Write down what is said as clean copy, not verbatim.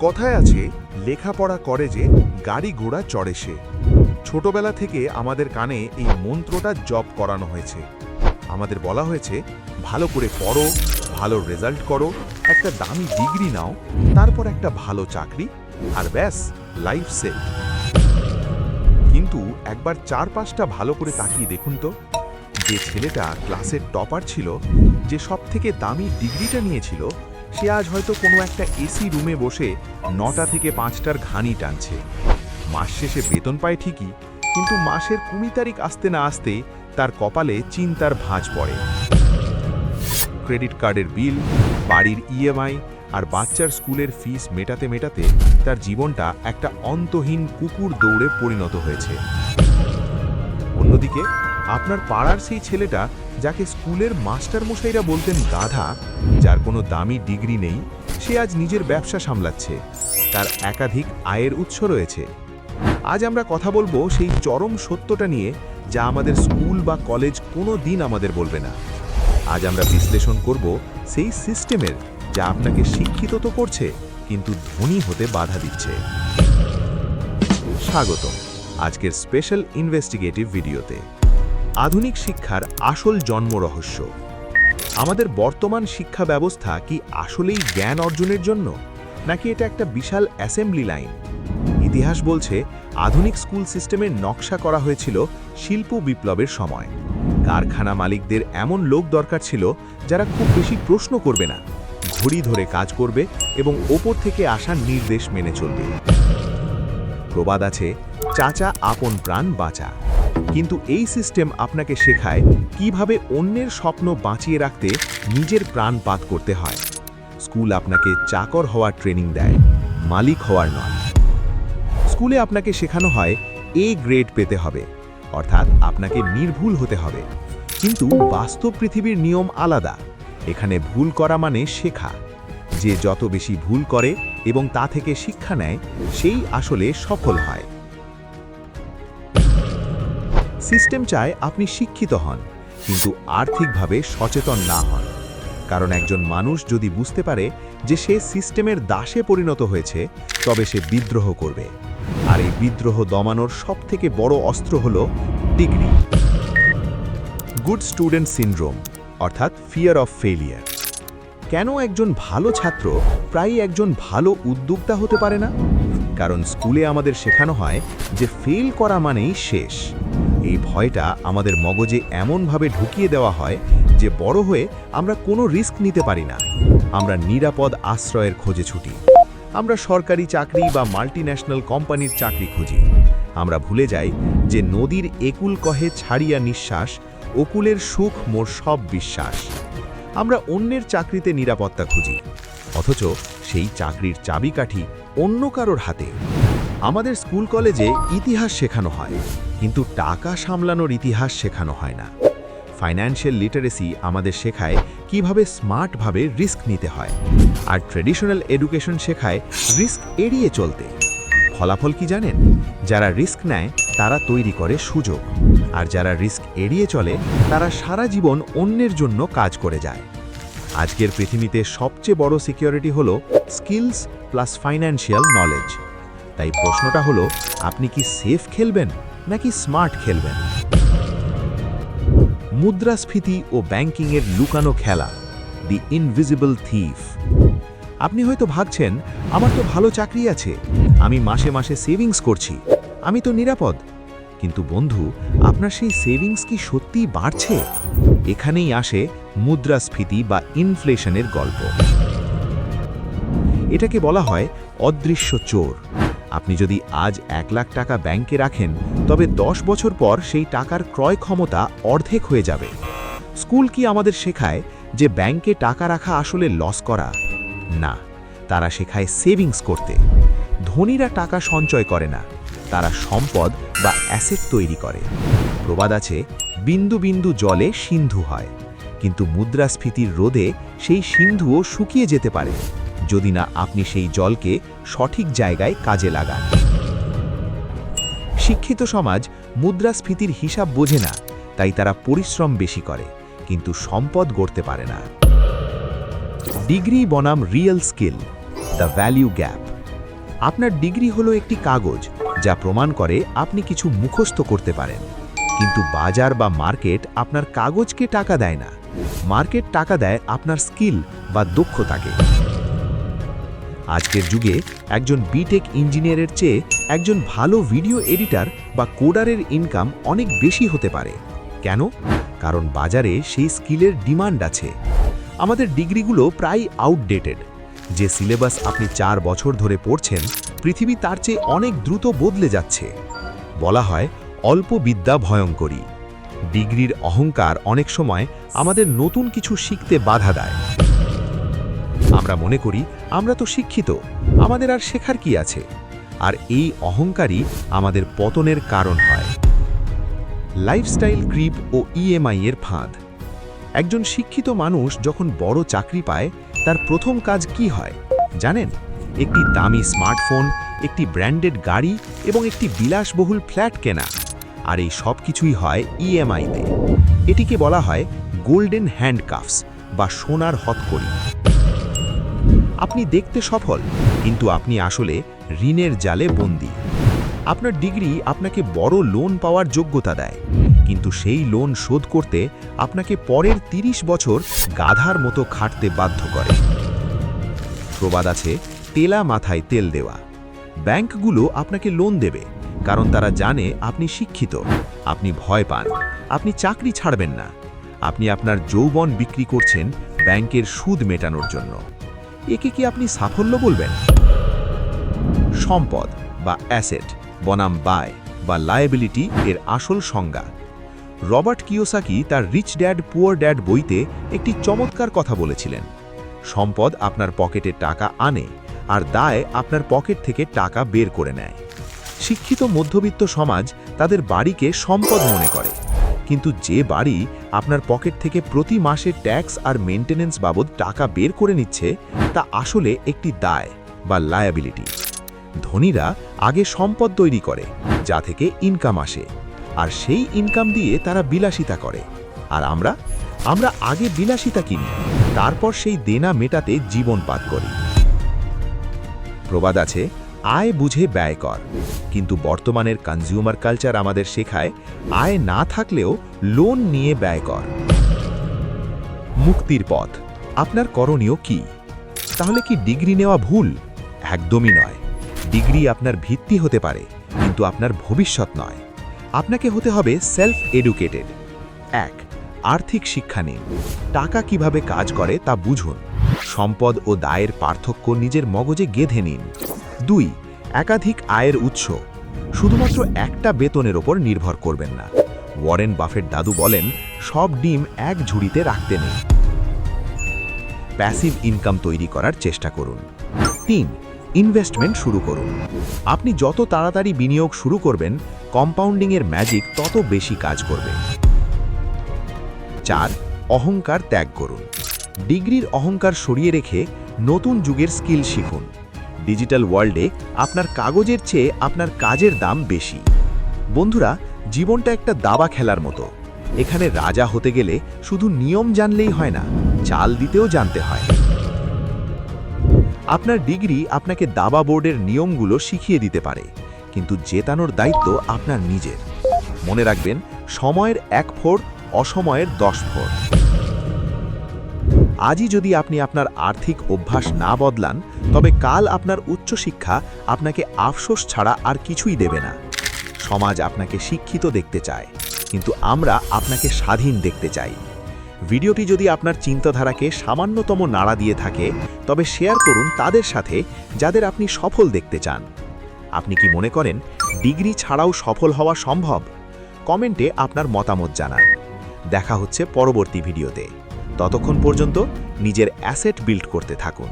কথায় আছে, লেখাপড়া করে যে গাড়ি ঘোড়া চড়ে সে। ছোটবেলা থেকে আমাদের কানে এই মন্ত্রটা জপ করানো হয়েছে। আমাদের বলা হয়েছে, ভালো করে পড়ো, ভালো রেজাল্ট করো, একটা দামি ডিগ্রি নাও, তারপর একটা ভালো চাকরি, আর ব্যাস, লাইফ সেট। কিন্তু একবার চারপাশটা ভালো করে তাকিয়ে দেখুন তো, যে ছেলেটা ক্লাসের টপার ছিল, যে সবথেকে দামি ডিগ্রিটা নিয়েছিল, সে আজ হয়তো কোনো একটা এসি রুমে বসে 9টা থেকে 5টার ঘানি টানছে। মাস শেষে বেতন পায় ঠিকই, কিন্তু মাসের 20 তারিখ আসতে না আসতেই তার কপালে চিন্তার ভাঁজ পড়ে। ক্রেডিট কার্ডের বিল, বাড়ির ইএমআই আর বাচ্চার স্কুলের ফিস মেটাতে মেটাতে তার জীবনটা একটা অন্তহীন কুকুর দৌড়ে পরিণত হয়েছে। অন্যদিকে আপনার পাড়ার সেই ছেলেটা, যাকে স্কুলের মাস্টারমশাইরা বলতেন গাধা, যার কোনো দামি ডিগ্রি নেই, সে আজ নিজের ব্যবসা সামলাচ্ছে, তার একাধিক আয়ের উৎস রয়েছে। আজ আমরা কথা বলবো সেই চরম সত্যটা নিয়ে, যা আমাদের স্কুল বা কলেজ কোনো দিন আমাদের বলবে না। আজ আমরা বিশ্লেষণ করব সেই সিস্টেমের, যা আপনাকে শিক্ষিত তো করছে, কিন্তু ধনী হতে বাধা দিচ্ছে। স্বাগতম আজকের স্পেশাল ইনভেস্টিগেটিভ ভিডিওতে। আধুনিক শিক্ষার আসল জন্ম রহস্য। আমাদের বর্তমান শিক্ষা ব্যবস্থা কি আসলেই জ্ঞান অর্জনের জন্য, নাকি এটা একটা বিশাল অ্যাসেম্বলি লাইন? ইতিহাস বলছে, আধুনিক স্কুল সিস্টেমের নকশা করা হয়েছিল শিল্প বিপ্লবের সময়। কারখানা মালিকদের এমন লোক দরকার ছিল, যারা খুব বেশি প্রশ্ন করবে না, ঘড়ি ধরে কাজ করবে এবং ওপর থেকে আসা নির্দেশ মেনে চলবে। প্রবাদ আছে, চাচা আপন প্রাণ বাঁচা। কিন্তু এই সিস্টেম আপনাকে শেখায় কিভাবে অন্যের স্বপ্ন বাঁচিয়ে রাখতে নিজের প্রাণপাত করতে হয়। স্কুল আপনাকে চাকর হওয়ার ট্রেনিং দেয়, মালিক হওয়ার নয়। স্কুলে আপনাকে শেখানো হয় এ গ্রেড পেতে হবে, অর্থাৎ আপনাকে নির্ভুল হতে হবে। কিন্তু বাস্তব পৃথিবীর নিয়ম আলাদা। এখানে ভুল করা মানে শেখা। যে যত বেশি ভুল করে এবং তা থেকে শিক্ষা নেয়, সেই আসলে সফল হয়। সিস্টেম চায় আপনি শিক্ষিত হন, কিন্তু আর্থিকভাবে সচেতন না হন। কারণ একজন মানুষ যদি বুঝতে পারে যে সে সিস্টেমের দাসে পরিণত হয়েছে, তবে সে বিদ্রোহ করবে। আর এই বিদ্রোহ দমানোর সবথেকে বড় অস্ত্র হল ডিগ্রি। গুড স্টুডেন্ট সিনড্রোম, অর্থাৎ ফিয়ার অফ ফেলিয়ার। কেন একজন ভালো ছাত্র প্রায়ই একজন ভালো উদ্যোক্তা হতে পারে না? কারণ স্কুলে আমাদের শেখানো হয় যে ফেল করা মানেই শেষ। এই ভয়টা আমাদের মগজে এমনভাবে ঢুকিয়ে দেওয়া হয় যে বড় হয়ে আমরা কোনো রিস্ক নিতে পারি না। আমরা নিরাপদ আশ্রয়ের খোঁজে ছুটি। আমরা সরকারি চাকরি বা মাল্টিন্যাশনাল কোম্পানির চাকরি খুঁজি। আমরা ভুলে যাই যে নদীর একুল কহে ছাড়িয়া নিঃশ্বাস, অকুলের সুখ মোর সব বিশ্বাস। আমরা অন্যের চাকরিতে নিরাপত্তা খুঁজি, অথচ সেই চাকরির চাবিকাঠি অন্য কারোর হাতে। আমাদের স্কুল কলেজে ইতিহাস শেখানো হয়, কিন্তু টাকা সামলানোর ইতিহাস শেখানো হয় না। ফাইন্যান্সিয়াল লিটারেসি আমাদের শেখায় কিভাবে স্মার্টভাবে রিস্ক নিতে হয়, আর ট্রেডিশনাল এডুকেশন শেখায় রিস্ক এড়িয়ে চলতে। ফলাফল কি জানেন? যারা রিস্ক নেয় তারা তৈরি করে সুযোগ, আর যারা রিস্ক এড়িয়ে চলে তারা সারা জীবন অন্যের জন্য কাজ করে যায়। আজকের পৃথিবীতে সবচেয়ে বড় সিকিউরিটি হলো স্কিলস প্লাস ফাইন্যান্সিয়াল নলেজ। তাই প্রশ্নটা হলো, আপনি কি সেফ খেলবেন নাকি স্মার্ট খেলবেন? মুদ্রাস্ফীতি ও ব্যাংকিংয়ের লুকানো খেলা, দি ইনভিজিবল থিফ। আপনি হয়তো ভাবছেন, আমার তো ভালো চাকরি আছে, আমি মাসে মাসে সেভিংস করছি, আমি তো নিরাপদ। কিন্তু বন্ধু, আপনার সেই সেভিংস কি সত্যিই বাড়ছে? এখানেই আসে মুদ্রাস্ফীতি বা ইনফ্লেশনের গল্প। এটাকে বলা হয় অদৃশ্য চোর। আপনি যদি আজ 1 লাখ টাকা ব্যাংকে রাখেন, তবে 10 বছর পর সেই টাকার ক্রয় ক্ষমতা অর্ধেক হয়ে যাবে। স্কুল কি আমাদের শেখায় যে ব্যাংকে টাকা রাখা আসলে লস করা? না, তারা শেখায় সেভিংস করতে। ধনীরা টাকা সঞ্চয় করে না, তারা সম্পদ বা অ্যাসেট তৈরি করে। প্রবাদ আছে, বিন্দু বিন্দু জলে সিন্ধু হয়। কিন্তু মুদ্রাস্ফীতির রোধে সেই সিন্ধুও শুকিয়ে যেতে পারে, যদি না আপনি সেই জলকে সঠিক জায়গায় কাজে লাগান। শিক্ষিত সমাজ মুদ্রাস্ফীতির হিসাব বোঝে না, তাই তারা পরিশ্রম বেশি করে, কিন্তু সম্পদ গড়তে পারে না। ডিগ্রি বনাম real skill, the value gap. আপনার ডিগ্রি হলো একটি কাগজ যা প্রমাণ করে আপনি কিছু মুখস্থ করতে পারেন, কিন্তু বাজার বা মার্কেট আপনার কাগজকে টাকা দেয় না। মার্কেট টাকা দেয় আপনার স্কিল বা দক্ষতাকে। আজকের যুগে একজন বিটেক ইঞ্জিনিয়ারের চেয়ে একজন ভালো ভিডিও এডিটর বা কোডারের ইনকাম অনেক বেশি হতে পারে। কেন? কারণ বাজারে সেই স্কিলের ডিমান্ড আছে। আমাদের ডিগ্রিগুলো প্রায় আউটডেটেড। যে সিলেবাস আপনি 4 বছর ধরে পড়ছেন, পৃথিবী তার চেয়ে অনেক দ্রুত বদলে যাচ্ছে। বলা হয় অল্প বিদ্যা ভয়ঙ্করী। ডিগ্রির অহংকার অনেক সময় আমাদের নতুন কিছু শিখতে বাধা দেয়। আমরা মনে করি আমরা তো শিক্ষিত, আমাদের আর শেখার কি আছে? আর এই অহংকারই আমাদের পতনের কারণ হয়। লাইফস্টাইল ক্রিপ ও ইএমআই এর ফাঁদ। একজন শিক্ষিত মানুষ যখন বড় চাকরি পায়, তার প্রথম কাজ কি হয় জানেন? একটি দামি স্মার্টফোন, একটি ব্র্যান্ডেড গাড়ি এবং একটি বিলাসবহুল ফ্ল্যাট কেনা। আর এই সব কিছুই হয় ইএমআইতে। এটিকে বলা হয় গোল্ডেন হ্যান্ডকাফস বা সোনার হথকড়ি। আপনি দেখতে সফল, কিন্তু আপনি আসলে ঋণের জালে বন্দী। আপনার ডিগ্রি আপনাকে বড় লোন পাওয়ার যোগ্যতা দেয়, কিন্তু সেই লোন শোধ করতে আপনাকে পরের 30 বছর গাধার মতো খাটতে বাধ্য করে। প্রবাদ আছে, তেলা মাথায় তেল দেওয়া। ব্যাংকগুলো আপনাকে লোন দেবে কারণ তারা জানে আপনি শিক্ষিত, আপনি ভয় পান, আপনি চাকরি ছাড়বেন না। আপনি আপনার যৌবন বিক্রি করছেন ব্যাংকের সুদ মেটানোর জন্য। একে কি আপনি সাফল্য বলবেন? সম্পদ বা অ্যাসেট বনাম ব্যয় বা লায়াবিলিটি এর আসল সংজ্ঞা। রবার্ট কিওসাকি তার রিচ ড্যাড পুয়ার ড্যাড বইতে একটি চমৎকার কথা বলেছিলেন। সম্পদ আপনার পকেটে টাকা আনে, আর দায় আপনার পকেট থেকে টাকা বের করে নেয়। শিক্ষিত মধ্যবিত্ত সমাজ তাদের বাড়িকে সম্পদ মনে করে, কিন্তু যে বাড়ি আপনার পকেট থেকে প্রতি মাসে ট্যাক্স আর মেইনটেনেন্স বাবদ টাকা বের করে নিচ্ছে, তা আসলে একটি দায় বা লায়াবিলিটি। ধনীরা আগে সম্পদ তৈরি করে যা থেকে ইনকাম আসে, আর সেই ইনকাম দিয়ে তারা বিলাসিতা করে। আর আমরা আগে বিলাসিতা কিনি, তারপর সেই দেনা মেটাতে জীবনপাত করি। প্রবাদ আছে, আয় বুঝে ব্যয় কর। কিন্তু বর্তমানের কনজিউমার কালচার আমাদের শেখায় আয় না থাকলেও লোন নিয়ে ব্যয় কর। মুক্তির পথ। আপনার করণীয় কি? তাহলে কি ডিগ্রি নেওয়া ভুল? একদমই নয়। ডিগ্রি আপনার ভিত্তি হতে পারে, কিন্তু আপনার ভবিষ্যৎ নয়। আপনাকে হতে হবে সেলফ এডুকেটেড। 1. আর্থিক শিক্ষা নিন। টাকা কিভাবে কাজ করে তা বুঝুন। সম্পদ ও দায়ের পার্থক্য নিজের মগজে গেঁথে নিন। 2. একাধিক আয়ের উৎস। শুধুমাত্র একটা বেতনের ওপর নির্ভর করবেন না। ওয়ারেন বাফেট দাদু বলেন, সব ডিম এক ঝুড়িতে রাখতে নেই। প্যাসিভ ইনকাম তৈরি করার চেষ্টা করুন। 3. ইনভেস্টমেন্ট শুরু করুন। আপনি যত তাড়াতাড়ি বিনিয়োগ শুরু করবেন, কম্পাউন্ডিংয়ের ম্যাজিক তত বেশি কাজ করবে। 4. অহংকার ত্যাগ করুন। ডিগ্রির অহংকার সরিয়ে রেখে নতুন যুগের স্কিল শিখুন। ডিজিটাল ওয়ার্ল্ডে আপনার কাগজের চেয়ে আপনার কাজের দাম বেশি। বন্ধুরা, জীবনটা একটা দাবা খেলার মতো। এখানে রাজা হতে গেলে শুধু নিয়ম জানলেই হয় না, চাল দিতেও জানতে হয়। আপনার ডিগ্রি আপনাকে দাবা বোর্ডের নিয়মগুলো শিখিয়ে দিতে পারে, কিন্তু জেতানোর দায়িত্ব আপনার নিজের। মনে রাখবেন, সময়ের 1 ফোঁড়, অসময়ের 10 ফোঁড়। আজই যদি আপনি আপনার আর্থিক অভ্যাস না বদলান, তবে কাল আপনার উচ্চশিক্ষা আপনাকে আফসোস ছাড়া আর কিছুই দেবে না। সমাজ আপনাকে শিক্ষিত দেখতে চায়, কিন্তু আমরা আপনাকে স্বাধীন দেখতে চাই। ভিডিওটি যদি আপনার চিন্তাধারাকে সামান্যতম নাড়া দিয়ে থাকে, তবে শেয়ার করুন তাদের সাথে যাদের আপনি সফল দেখতে চান। আপনি কি মনে করেন ডিগ্রি ছাড়াও সফল হওয়া সম্ভব? কমেন্টে আপনার মতামত জানান। দেখা হচ্ছে পরবর্তী ভিডিওতে। ততক্ষণ পর্যন্ত নিজের অ্যাসেট বিল্ড করতে থাকুন।